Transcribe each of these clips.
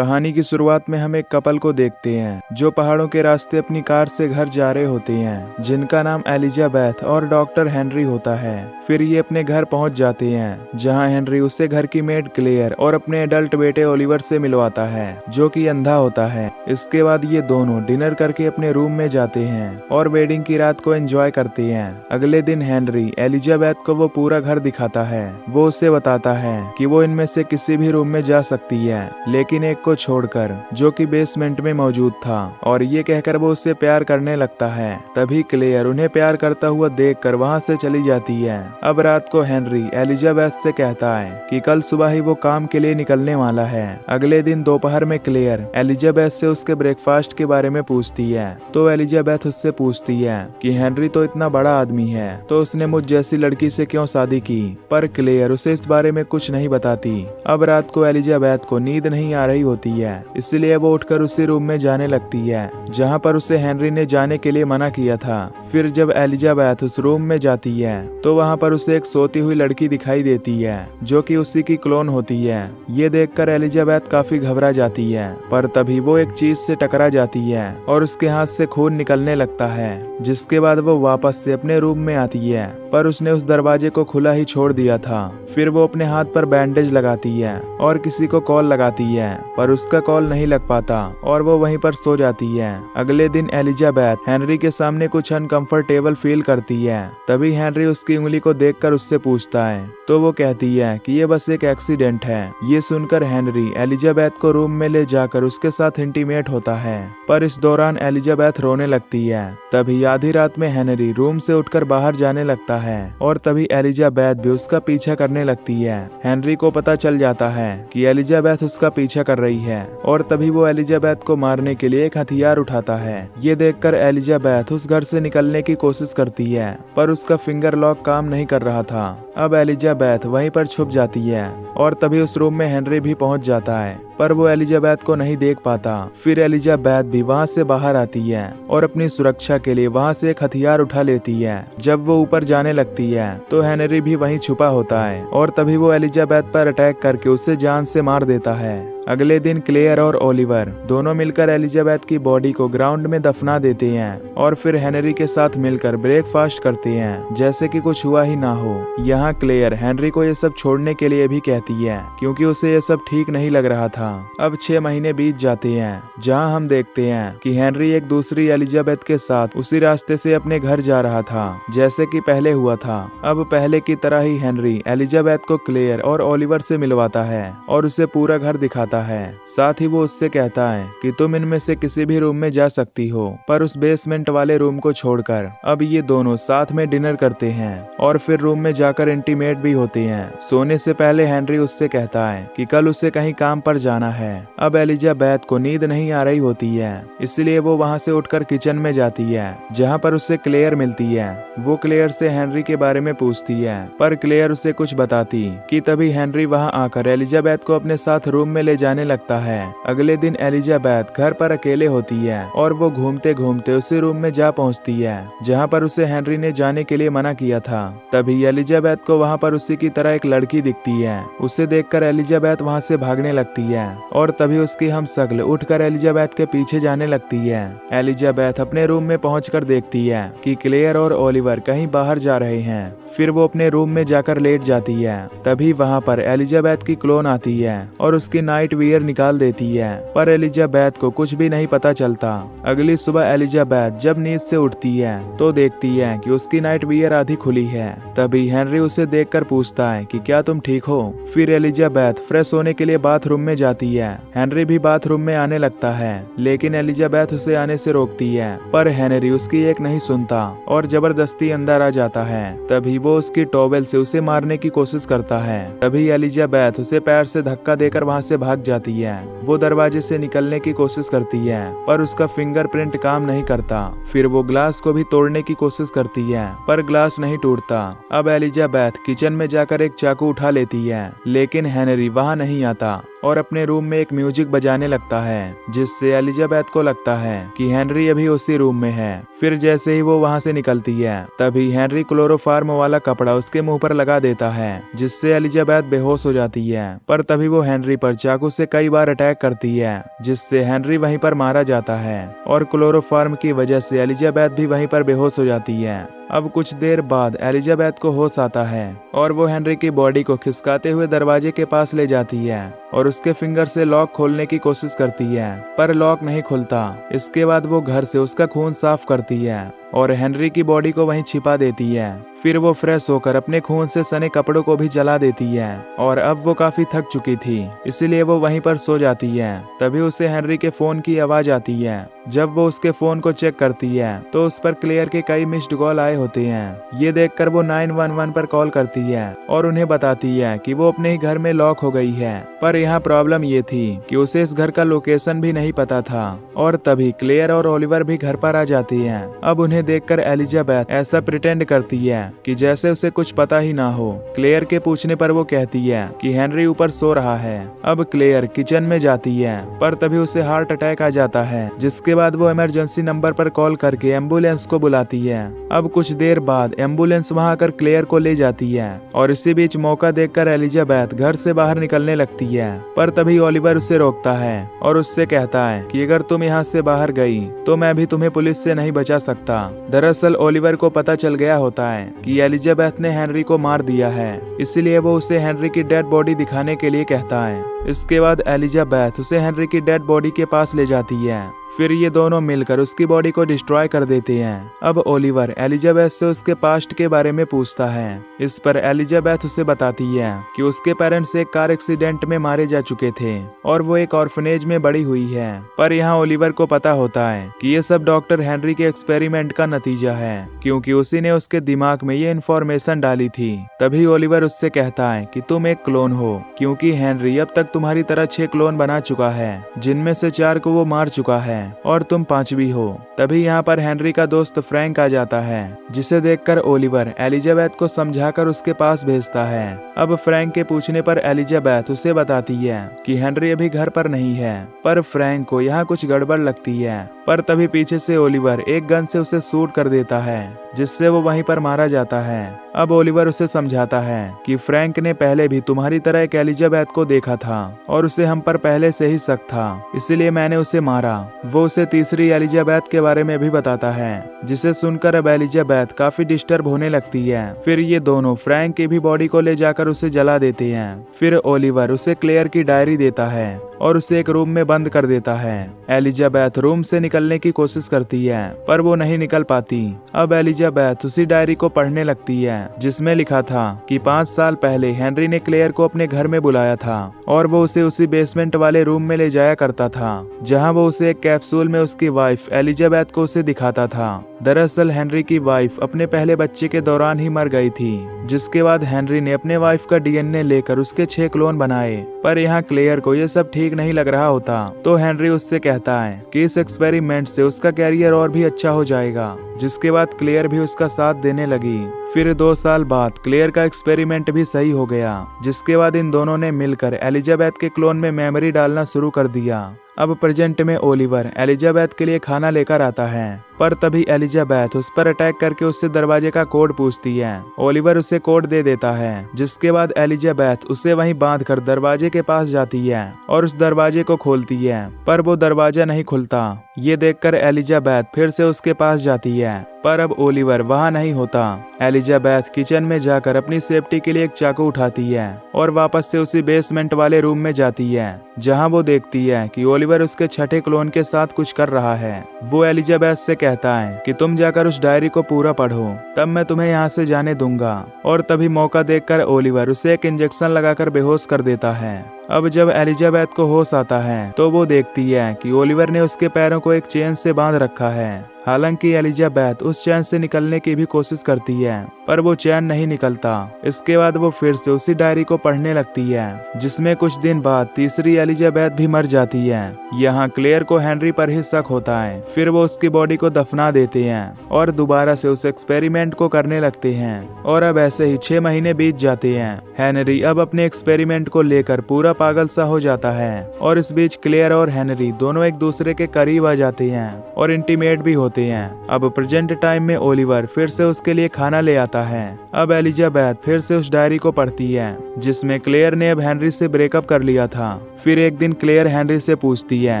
कहानी की शुरुआत में हम एक कपल को देखते हैं जो पहाड़ों के रास्ते अपनी कार से घर जा रहे होते हैं, जिनका नाम एलिजाबेथ और डॉक्टर हेनरी होता है। फिर ये अपने घर पहुंच जाते हैं जहां हेनरी उसे घर की मेड क्लेयर और अपने एडल्ट बेटे ओलिवर से मिलवाता है जो कि अंधा होता है। इसके बाद ये दोनों डिनर करके अपने रूम में जाते हैं और वेडिंग की रात को एंजॉय करते हैं। अगले दिन हेनरी एलिजाबेथ को वो पूरा घर दिखाता है। वो उसे बताता है कि वो इनमें से किसी भी रूम में जा सकती है, लेकिन एक को छोड़कर जो कि बेसमेंट में मौजूद था, और ये कहकर वो उससे प्यार करने लगता है। तभी क्लेयर उन्हें प्यार करता हुआ देखकर वहां से चली जाती है। अब रात को हेनरी एलिजाबेथ से कहता है कि कल सुबह ही वो काम के लिए निकलने वाला है। अगले दिन दोपहर में क्लेयर एलिजाबेथ से उसके ब्रेकफास्ट के बारे में पूछती है, तो एलिजाबेथ उससे पूछती है कि हेनरी तो इतना बड़ा आदमी है, तो उसने मुझ जैसी लड़की से क्यों शादी की। पर क्लेयर उसे इस बारे में कुछ नहीं बताती। अब रात को एलिजाबेथ को नींद नहीं आ रही होती है, इसलिए वो उठकर उसी रूम में जाने लगती है जहां पर उसे हेनरी ने जाने के लिए मना किया था। फिर जब एलिजाबेथ उस रूम में जाती है तो वहां पर उसे एक सोती हुई लड़की दिखाई देती है जो कि उसी की क्लोन होती है। ये देखकर एलिजाबेथ काफी घबरा जाती है, पर तभी वो एक चीज से टकरा जाती है और उसके हाथ से खून निकलने लगता है, जिसके बाद वो वापस से अपने रूम में आती है, पर उसने उस दरवाजे को खुला ही छोड़ दिया था। फिर वो अपने हाथ पर बैंडेज लगाती है और किसी को कॉल लगाती है, पर उसका कॉल नहीं लग पाता और वो वहीं पर सो जाती है। अगले दिन एलिजाबेथ हेनरी के सामने कुछ अनकंफर्टेबल फील करती है। तभी हेनरी उसकी उंगली को देखकर उससे पूछता है, तो वो कहती है कि ये बस एक एक्सीडेंट है। ये सुनकर हेनरी एलिजाबेथ को रूम में ले जाकर उसके साथ इंटीमेट होता है, पर इस दौरान एलिजाबेथ रोने लगती है। तभी आधी रात में हेनरी रूम से उठकर बाहर जाने लगता है और तभी एलिजाबेथ भी उसका पीछा करने लगती है। हेनरी को पता चल जाता है कि एलिजाबेथ उसका पीछा कर रही है और तभी वो एलिजाबेथ को मारने के लिए एक हथियार उठाता है। ये देखकर एलिजाबेथ उस घर से निकलने की कोशिश करती है, पर उसका फिंगर लॉक काम नहीं कर रहा था। अब एलिजाबेथ वहीं पर छुप जाती है और तभी उस रूम में हेनरी भी पहुंच जाता है, पर वो एलिजाबेथ को नहीं देख पाता। फिर एलिजाबेथ भी वहां से बाहर आती है और अपनी सुरक्षा के लिए वहां से एक हथियार उठा लेती है। जब वो ऊपर जाने लगती है तो हेनरी भी वहीं छुपा होता है और तभी वो एलिजाबेथ पर अटैक करके उसे जान से मार देता है। अगले दिन क्लेयर और ओलिवर दोनों मिलकर एलिजाबेथ की बॉडी को ग्राउंड में दफना देते हैं और फिर हेनरी के साथ मिलकर ब्रेकफास्ट करते हैं जैसे कि कुछ हुआ ही ना हो। यहाँ क्लेयर हेनरी को ये सब छोड़ने के लिए भी कहती है क्योंकि उसे ये सब ठीक नहीं लग रहा था। अब 6 महीने बीत जाते हैं जहाँ हम देखते हैं कि हेनरी एक दूसरी एलिजाबेथ के साथ उसी रास्ते से अपने घर जा रहा था जैसे कि पहले हुआ था। अब पहले की तरह ही हेनरी एलिजाबेथ को क्लेयर और ओलिवर से मिलवाता है और उसे पूरा घर दिखाता है। साथ ही वो उससे कहता है कि तुम इनमें से किसी भी रूम में जा सकती हो, पर उस बेसमेंट वाले रूम को छोड़कर। अब ये दोनों साथ में डिनर करते हैं और फिर रूम में जाकर इंटीमेट भी होते हैं। सोने से पहले हेनरी उससे कहता है कि कल उसे कहीं काम पर जाना है। अब एलिजाबेथ को नींद नहीं आ रही होती है, इसलिए वो वहां से उठकर किचन में जाती है जहां पर उसे क्लेयर मिलती है। वो क्लेयर से हेनरी के बारे में पूछती है, पर क्लेयर उसे कुछ बताती कि तभी हेनरी वहां आकर एलिजाबेथ को अपने साथ रूम में ले जाने लगता है। अगले दिन एलिजाबेथ घर पर अकेले होती है और वो घूमते घूमते उसी रूम में जा पहुंचती है जहां पर उसे हेनरी ने जाने के लिए मना किया था। तभी एलिजाबेथ को वहां पर उसी की तरह एक लड़की दिखती है। उसे देखकर एलिजाबेथ वहां से भागने लगती है और तभी उसकी हमशक्ल उठकर एलिजाबेथ के पीछे जाने लगती है। एलिजाबेथ अपने रूम में पहुंचकर देखती है कि क्लेयर और ओलिवर कहीं बाहर जा रहे हैं। फिर वो अपने रूम में जाकर लेट जाती है। तभी वहां पर एलिजाबेथ की क्लोन आती है और उसकी नाइट वियर निकाल देती है, पर एलिजाबेथ को कुछ भी नहीं पता चलता। अगली सुबह एलिजाबेथ जब नींद से उठती है तो देखती है कि उसकी नाइट वियर आधी खुली है। तभी हेनरी उसे देखकर पूछता है कि क्या तुम ठीक हो। फिर एलिजाबेथ फ्रेश होने के लिए बाथरूम में जाती है। हेनरी भी बाथरूम में आने लगता है, लेकिन एलिजाबेथ उसे आने से रोकती है, पर हेनरी उसकी एक नहीं सुनता और जबरदस्ती अंदर आ जाता है। तभी वो उसकी टॉवेल से उसे मारने की कोशिश करता है। तभी एलिजाबेथ उसे पैर से धक्का देकर वहां से भाग जाती है। वो दरवाजे से निकलने की कोशिश करती है, पर उसका फिंगरप्रिंट काम नहीं करता। फिर वो ग्लास को भी तोड़ने की कोशिश करती है, पर ग्लास नहीं टूटता। अब एलिजाबेथ किचन में जाकर एक चाकू उठा लेती है, लेकिन हेनरी वहां नहीं आता। और अपने रूम में एक म्यूजिक बजाने लगता है, जिससे एलिजाबेथ को लगता है कि हेनरी अभी उसी रूम में है। फिर जैसे ही वो वहाँ से निकलती है, तभी हेनरी क्लोरोफार्म वाला कपड़ा उसके मुंह पर लगा देता है, जिससे एलिजाबेथ बेहोश हो जाती है। पर तभी वो हेनरी पर चाकू से कई बार अटैक करती है, जिससे हेनरी वहीं पर मारा जाता है और क्लोरोफार्म की वजह से एलिजाबेथ भी वहीं पर बेहोश हो जाती है। अब कुछ देर बाद एलिजाबेथ को होश आता है और वो हेनरी की बॉडी को खिसकाते हुए दरवाजे के पास ले जाती है और उसके फिंगर से लॉक खोलने की कोशिश करती है, पर लॉक नहीं खुलता। इसके बाद वो घर से उसका खून साफ करती है और हेनरी की बॉडी को वहीं छिपा देती है। फिर वो फ्रेश होकर अपने खून से सने कपड़ों को भी जला देती है और अब वो काफी थक चुकी थी, इसीलिए वो वहीं पर सो जाती है। तभी उसे हेनरी के फोन की आवाज आती है। जब वो उसके फोन को चेक करती है तो उस पर क्लेयर के कई मिस्ड कॉल आए होते हैं। ये देखकर वो 911 पर कॉल करती है और उन्हें बताती है कि वो अपने ही घर में लॉक हो गई है। पर यहाँ प्रॉब्लम ये थी कि उसे इस घर का लोकेशन भी नहीं पता था। और तभी क्लेयर और ओलिवर भी घर पर आ जाते हैं। अब उन्हें देखकर एलिजाबेथ ऐसा प्रिटेंड करती है कि जैसे उसे कुछ पता ही ना हो। क्लेयर के पूछने पर वो कहती है कि हेनरी ऊपर सो रहा है। अब क्लेयर किचन में जाती है, पर तभी उसे हार्ट अटैक आ जाता है, जिसके बाद वो इमरजेंसी नंबर पर कॉल करके एम्बुलेंस को बुलाती है। अब कुछ देर बाद एम्बुलेंस वहां आकर क्लेयर को ले जाती है और इसी बीच मौका देखकर एलिजाबेथ घर से बाहर निकलने लगती है। पर तभी ओलिवर उसे रोकता है और उससे कहता है कि अगर तुम यहाँ से बाहर गई तो मैं भी तुम्हें पुलिस से नहीं बचा सकता। दरअसल ओलिवर को पता चल गया होता है कि एलिजाबेथ ने हेनरी को मार दिया है, इसलिए वो उसे हेनरी की डेड बॉडी दिखाने के लिए कहता है। इसके बाद एलिजाबेथ उसे हेनरी की डेड बॉडी के पास ले जाती है। फिर ये दोनों मिलकर उसकी बॉडी को डिस्ट्रॉय कर देते हैं। अब ओलिवर एलिजाबेथ से उसके पास्ट के बारे में पूछता है। इस पर एलिजाबेथ उसे बताती है कि उसके पेरेंट्स एक कार एक्सीडेंट में मारे जा चुके थे और वो एक ऑर्फनेज में बड़ी हुई है। पर यहाँ ओलिवर को पता होता है कि ये सब डॉक्टर हेनरी के एक्सपेरिमेंट का नतीजा है, क्योंकि उसी ने उसके दिमाग में ये इन्फॉर्मेशन डाली थी। तभी ओलिवर उससे कहता है कि तुम एक क्लोन हो, क्योंकि हेनरी अब तक तुम्हारी तरह 6 क्लोन बना चुका है, जिनमें से 4 को वो मार चुका है और तुम 5वीं हो। तभी यहाँ पर हेनरी का दोस्त फ्रैंक आ जाता है, जिसे देखकर ओलिवर एलिजाबेथ को समझाकर उसके पास भेजता है। अब फ्रैंक के पूछने पर एलिजाबेथ उसे बताती है कि हेनरी अभी घर पर नहीं है, पर फ्रैंक को यहाँ कुछ गड़बड़ लगती है। पर तभी पीछे से ओलिवर एक गन से उसे शूट कर देता है, जिससे वो वहीं पर मारा जाता है। अब ओलिवर उसे समझाता है कि फ्रैंक ने पहले भी तुम्हारी तरह एक एलिजाबेथ को देखा था और उसे हम पर पहले से ही शक था, इसलिए मैंने उसे मारा। वो उसे तीसरी एलिजाबेथ के बारे में भी बताता है, जिसे सुनकर अब एलिजाबेथ काफी डिस्टर्ब होने लगती है। फिर ये दोनों फ्रैंक की भी बॉडी को ले जाकर उसे जला देते हैं। फिर ओलिवर उसे क्लेयर की डायरी देता है और उसे एक रूम में बंद कर देता है। एलिजाबेथ रूम से निकलने की कोशिश करती है, पर वो नहीं निकल पाती। अब एलिजाबेथ उसी डायरी को पढ़ने लगती है, जिसमें लिखा था कि 5 साल पहले हेनरी ने क्लेयर को अपने घर में बुलाया था और वो उसे उसी बेसमेंट वाले रूम में ले जाया करता था, जहां वो उसे एक कैप्सूल में उसकी वाइफ एलिजाबेथ को उसे दिखाता था। दरअसल हेनरी की वाइफ अपने पहले बच्चे के दौरान ही मर गई थी, जिसके बाद हेनरी ने अपने वाइफ का डीएनए लेकर उसके 6 क्लोन बनाए। पर यहाँ क्लेयर को ये सब ठीक नहीं लग रहा होता, तो हेनरी उससे कहता है कि इस एक्सपेरिमेंट से उसका कैरियर और भी अच्छा हो जाएगा, जिसके बाद क्लेयर भी उसका साथ देने लगी। फिर 2 साल बाद क्लेयर का एक्सपेरिमेंट भी सही हो गया, जिसके बाद इन दोनों ने मिलकर एलिजाबेथ के क्लोन में मेमोरी डालना शुरू कर दिया। अब प्रेजेंट में ओलिवर एलिजाबेथ के लिए खाना लेकर आता है, पर तभी एलिजाबेथ उस पर अटैक करके उससे दरवाजे का कोड पूछती है। ओलिवर उसे कोड दे देता है, जिसके बाद एलिजाबेथ उसे वहीं बांधकर दरवाजे के पास जाती है और उस दरवाजे को खोलती है, पर वो दरवाजा नहीं खुलता। ये देखकर एलिजाबेथ फिर से उसके पास जाती है, पर अब ओलिवर वहाँ नहीं होता। एलिजाबेथ किचन में जाकर अपनी सेफ्टी के लिए एक चाकू उठाती है और वापस से उसी बेसमेंट वाले रूम में जाती है, जहाँ वो देखती है कि ओलिवर उसके 6ठे क्लोन के साथ कुछ कर रहा है। वो एलिजाबेथ से कहता है कि तुम जाकर उस डायरी को पूरा पढ़ो, तब मैं तुम्हें यहाँ से जाने दूंगा। और तभी मौका देखकर ओलिवर उसे एक इंजेक्शन लगाकर बेहोश कर देता है। अब जब एलिजाबेथ को होश आता है तो वो देखती है कि ओलिवर ने उसके पैरों को एक चेन से बांध रखा है। हालांकि एलिजाबेथ उस चैन से निकलने की भी कोशिश करती है, पर वो चैन नहीं निकलता। इसके बाद वो फिर से उसी डायरी को पढ़ने लगती है, जिसमें कुछ दिन बाद तीसरी एलिजाबेथ भी मर जाती है। यहाँ क्लेयर को हेनरी पर ही शक होता है। फिर वो उसकी बॉडी को दफना देते हैं और दोबारा से उस एक्सपेरिमेंट को करने लगते हैं। और अब ऐसे ही 6 महीने बीत जाते हैं। हेनरी अब अपने एक्सपेरिमेंट को लेकर पूरा पागल सा हो जाता है। और इस बीच क्लेयर और हेनरी दोनों एक दूसरे के करीब आ जाते हैं और इंटीमेट भी होते हैं। अब प्रेजेंट टाइम में ओलिवर फिर से उसके लिए खाना ले आता है। अब एलिजाबेथ फिर से उस डायरी को पढ़ती है जिसमें क्लेयर ने अब हेनरी से ब्रेकअप कर लिया था। फिर एक दिन क्लेयर हेनरी से पूछती है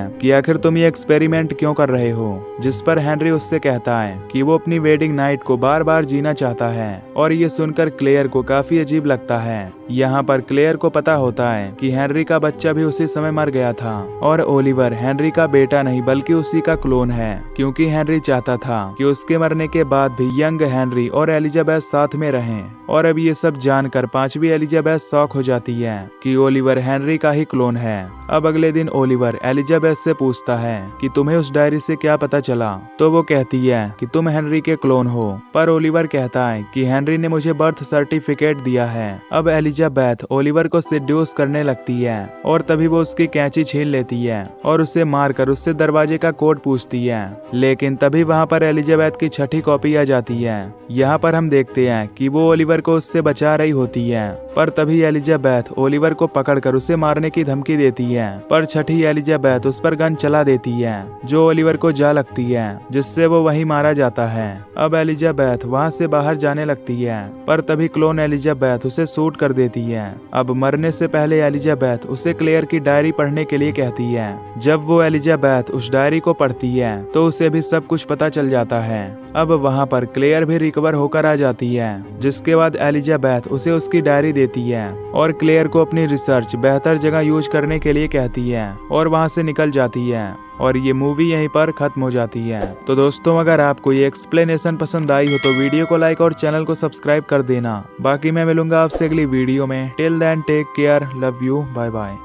कि आखिर तुम ये एक्सपेरिमेंट क्यों कर रहे हो, जिस पर हेनरी उससे कहता है कि वो अपनी वेडिंग नाइट को बार बार जीना चाहता है। और ये सुनकर क्लेयर को काफी अजीब लगता है। यहाँ पर क्लेयर को पता होता है कि हेनरी का बच्चा भी उसी समय मर गया था और ओलिवर हेनरी का बेटा नहीं बल्कि उसी का क्लोन है, क्योंकि हेनरी चाहता था कि उसके मरने के बाद भी यंग हेनरी और एलिजाबेथ साथ में रहें। और अब ये सब जानकर पांचवी एलिजाबेथ शॉक हो जाती है कि ओलिवर हेनरी का ही क्लोन है। अब अगले दिन ओलिवर एलिजाबेथ से पूछता है कि तुम्हें उस डायरी से क्या पता चला, तो वो कहती है कि तुम हेनरी के क्लोन हो। पर ओलिवर कहता है कि हेनरी ने मुझे बर्थ सर्टिफिकेट दिया है। अब एलिजाबेथ ओलिवर को सेड्यूस करने लगती है और तभी वो उसकी कैंची छीन लेती है और उसे मारकर उससे दरवाजे का कोड पूछती है। लेकिन तभी वहाँ पर एलिजाबेथ की छठी कॉपी आ जाती है। यहाँ पर हम देखते हैं कि वो ओलिवर को उससे बचा रही होती है, पर तभी एलिजाबेथ ओलिवर को पकड़कर उसे मारने की धमकी देती है। पर छठी एलिजाबेथ उस पर गन चला देती है जो ओलिवर को जा लगती है, जिससे वो वहीं मारा जाता है। अब एलिजाबेथ वहां से बाहर जाने लगती है, पर तभी क्लोन एलिजाबेथ उसे शूट कर देती है। अब मरने से पहले एलिजाबेथ उसे क्लेयर की डायरी पढ़ने के लिए कहती है। जब वो एलिजाबेथ उस डायरी को पढ़ती है तो उसे भी सब कुछ पता चल जाता है। अब वहाँ पर क्लेयर भी रिकवर होकर आ जाती है, जिसके बाद एलिजाबेथ उसे उसकी डायरी देती है और क्लेयर को अपनी रिसर्च बेहतर जगह यूज करने के लिए कहती है और वहाँ से निकल जाती है। और ये मूवी यहीं पर खत्म हो जाती है। तो दोस्तों, अगर आपको ये एक्सप्लेनेशन पसंद आई हो तो वीडियो को लाइक और चैनल को सब्सक्राइब कर देना। बाकी मैं मिलूंगा आपसे अगली वीडियो में। Till then take care, love you, bye bye.